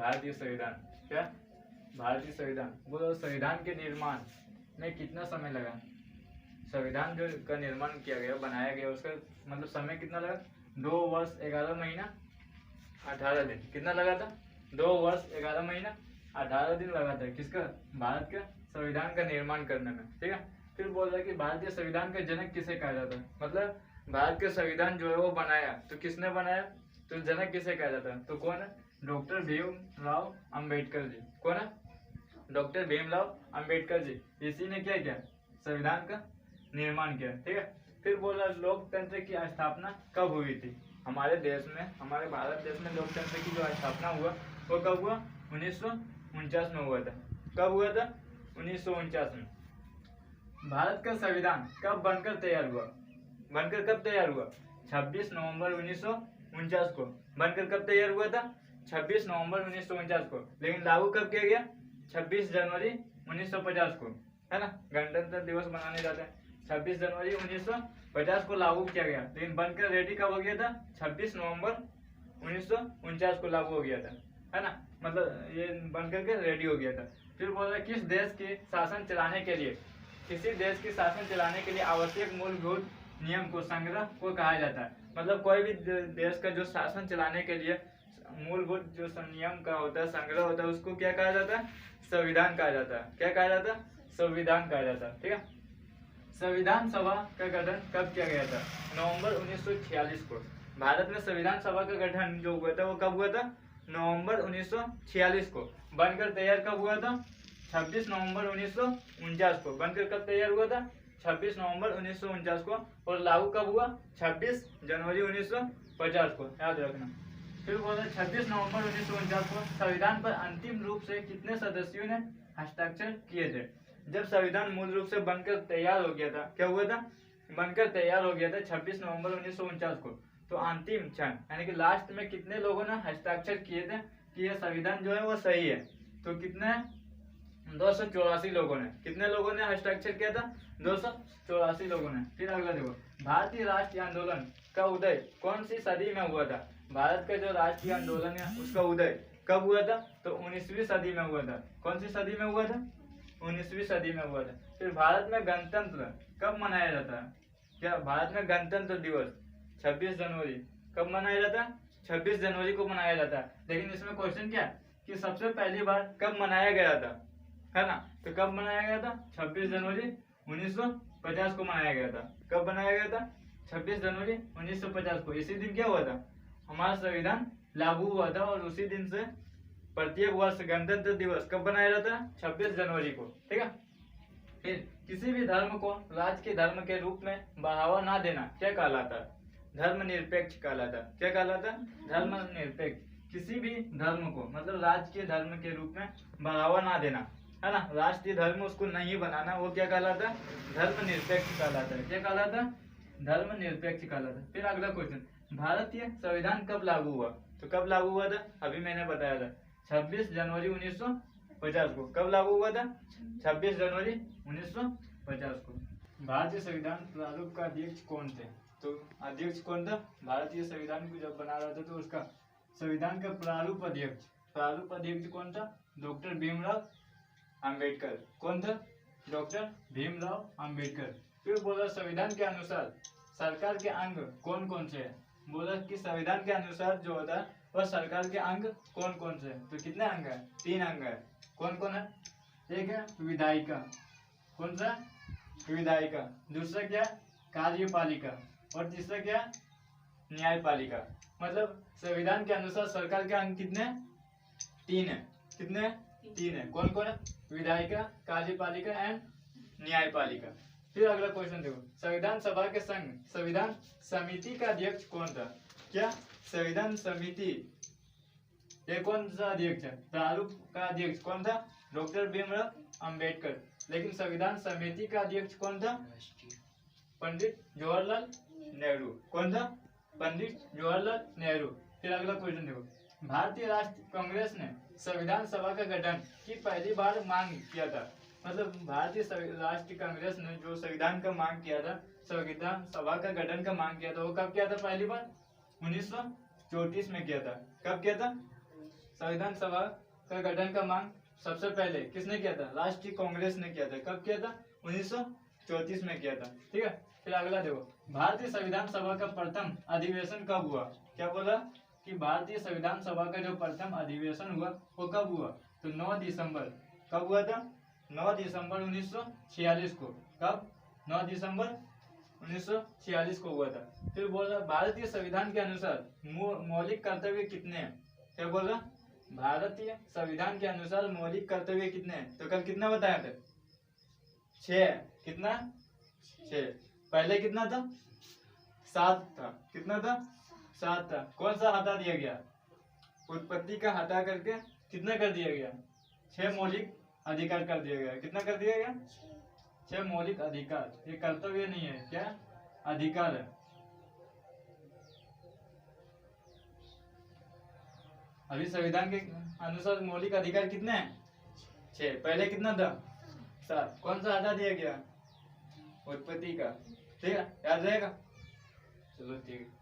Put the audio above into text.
भारतीय संविधान, क्या भारतीय संविधान, वो संविधान के निर्माण में कितना समय लगा? संविधान जो का निर्माण किया गया, बनाया गया, उसका मतलब समय कितना लगा? 2 वर्ष 11 महीना 18 दिन। कितना लगा था? 2 वर्ष 11 महीना 18 दिन लगा था। किसका? भारत का संविधान का निर्माण करने में। ठीक है। फिर बोल रहा है कि भारतीय संविधान का जनक किसे कहा जाता है? मतलब भारत का संविधान जो है वो बनाया तो किसने बनाया? तो जनक किसे कहा जाता है? तो कौन है? डॉक्टर भीमराव अंबेडकर जी। कौन है? डॉक्टर भीमराव अंबेडकर जी। इसी ने क्या किया? संविधान का निर्माण किया। ठीक है। फिर बोला लोकतंत्र की स्थापना कब हुई थी? हमारे देश में, हमारे भारत देश में लोकतंत्र की जो स्थापना हुआ वो कब हुआ? 1949 में हुआ था। कब हुआ था? 1949 में। भारत का संविधान कब बनकर तैयार हुआ? बनकर कब तैयार हुआ? 26 नवंबर 1949 को। बनकर कब तैयार हुआ था? 26 नवंबर 1949 को। लेकिन लागू कब किया गया? 26 जनवरी 1950 को, है ना। गणतंत्र दिवस मनाने जाते हैं। 26 जनवरी 1950 को लागू किया गया, लेकिन बनकर रेडी कब हो गया था? 26 नवंबर 1949 को लागू हो गया था, है ना। मतलब ये बनकर के रेडी हो गया था। फिर बोल रहे किस देश के शासन चलाने के लिए, किसी देश की शासन चलाने के लिए आवश्यक मूलभूत नियम को संग्रह को कहा जाता है? मतलब कोई भी देश का जो शासन चलाने के लिए मूलभूत जो नियम का होता है, संग्रह होता है, उसको क्या कहा जाता है? संविधान कहा जाता है। क्या कहा जाता है? संविधान कहा जाता है। ठीक है। संविधान सभा का गठन कब किया गया था? नवंबर 1946 को। भारत में संविधान सभा का गठन जो हुआ था वो कब हुआ था? नवंबर 1946 को। बनकर तैयार कब हुआ था? 26 नवंबर 1949 को। बनकर कब तैयार हुआ था? 26 नवंबर 1949 को। और लागू कब हुआ? 26 जनवरी 1950 को, याद रखना। फिर बोला 26 नवंबर 1949 को संविधान पर अंतिम रूप से कितने सदस्यों ने हस्ताक्षर किए थे? जब संविधान मूल रूप से बनकर तैयार हो गया था, क्या हुआ था? बनकर तैयार हो गया था 26 नवंबर 1949 को। तो अंतिम क्षण यानी कि लास्ट में कितने लोगों ने हस्ताक्षर किए थे कि यह संविधान जो है वो सही है? तो कितने? 284 लोगों ने। कितने लोगों ने हस्ताक्षर किया था? 284 लोगों ने। फिर अगला देखो, भारतीय राष्ट्रीय आंदोलन का उदय कौन सी सदी में हुआ था? भारत का जो राष्ट्रीय आंदोलन है उसका उदय कब हुआ था? तो 19वीं सदी में हुआ था। कौन सी सदी में हुआ था? 19वीं सदी में हुआ था। फिर भारत में गणतंत्र कब मनाया जाता है? क्या भारत में गणतंत्र दिवस 26 जनवरी कब मनाया जाता है? 26 जनवरी को मनाया जाता है। लेकिन इसमें क्वेश्चन क्या है कि सबसे पहली बार कब मनाया गया था, है ना। तो कब मनाया गया था? 26 जनवरी 1950 को मनाया गया था। कब बनाया गया था? 26 जनवरी 1950 को। इसी दिन क्या हुआ था? हमारा संविधान लागू हुआ था। और उसी दिन से प्रत्येक वर्ष गणतंत्र दिवस कब बनाया जाता है? 26 जनवरी को। ठीक है। फिर किसी भी धर्म को राज्य के धर्म के रूप में बढ़ावा ना देना क्या कहलाता है? धर्मनिरपेक्ष कहलाता है। क्या कहलाता है? धर्मनिरपेक्ष। किसी भी धर्म को मतलब राज्य के धर्म के रूप में बढ़ावा ना देना, है ना, राष्ट्रीय धर्म उसको नहीं बनाना, वो क्या कहलाता है? धर्मनिरपेक्ष कहलाता है। क्या कहलाता है? धर्मनिरपेक्ष कहलाता है। फिर अगला क्वेश्चन, भारतीय संविधान कब लागू हुआ? तो कब लागू हुआ था? अभी मैंने बताया था 26 जनवरी 1950 को। कब लागू हुआ था? 26 जनवरी 1950 को। भारतीय संविधान प्रारूप का अध्यक्ष कौन थे? तो अध्यक्ष कौन था? भारतीय संविधान को जब बना रहा था तो उसका संविधान का प्रारूप अध्यक्ष कौन था? डॉक्टर भीमराव अंबेडकर। कौन था? डॉक्टर भीमराव अंबेडकर। फिर बोला संविधान के अनुसार सरकार के अंग कौन कौन से हैं? बोला कि संविधान के अनुसार जो होता है वह सरकार के अंग कौन कौन से हैं? तो कितने अंग है? 3 अंग है। कौन कौन है? एक है विधायिका। कौन सा? विधायिका। दूसरा क्या? कार्यपालिका। और तीसरा क्या? न्यायपालिका। मतलब संविधान के अनुसार सरकार के अंग कितने? 3 है। कितने? 3 है। कौन कौन है? विधायिका, कार्यपालिका एंड न्यायपालिका। फिर अगला क्वेश्चन देखो, संविधान सभा के संग संविधान समिति का अध्यक्ष कौन था? क्या? संविधान समिति ये कौन सा अध्यक्ष है? प्रारूप का अध्यक्ष कौन था? डॉक्टर भीमराव अंबेडकर। लेकिन संविधान समिति का अध्यक्ष कौन था? पंडित जवाहरलाल नेहरू। कौन था? पंडित जवाहरलाल नेहरू। फिर अगला क्वेश्चन देखो, भारतीय राष्ट्रीय कांग्रेस ने संविधान सभा का गठन की पहली बार मांग किया था। मतलब भारतीय राष्ट्रीय कांग्रेस ने जो संविधान का मांग किया था, संविधान सभा का गठन का मांग किया था, वो कब किया था? पहली बार 1934 में किया था। कब किया था? संविधान सभा का गठन का मांग सबसे पहले किसने किया था? राष्ट्रीय कांग्रेस ने किया था। कब किया था? 1934 में किया था। ठीक है, फिर अगला देखो, भारतीय संविधान सभा का प्रथम अधिवेशन कब हुआ? क्या बोला कि भारतीय संविधान सभा का जो प्रथम अधिवेशन हुआ वो कब हुआ? तो 9 दिसंबर। कब हुआ था? 9 दिसंबर 1946 को। कब? 9 दिसंबर 1946 को हुआ था। फिर बोल रहा भारतीय संविधान के अनुसार मौलिक कर्तव्य कितने हैं? क्या बोल रहा? भारतीय संविधान के अनुसार मौलिक कर्तव्य कितने हैं? तो कल कितना बताया था? 6। कितना? 6। पहले कितना था? 7 था। कितना था? 7 था। कौन सा हटा दिया गया? उत्पत्ति का हटा करके कितना कर दिया गया? 6 मौलिक अधिकार कर दिया गया। कितना कर दिया गया? 6 मौलिक अधिकार। ये कर्तव्य नहीं है, क्या? अधिकार है। अभी संविधान के अनुसार मौलिक अधिकार कितने हैं? 6। पहले कितना था? 7। कौन सा हटा दिया गया? उत्पत्ति का। ठीक है, याद रहेगा। चलो ठीक है।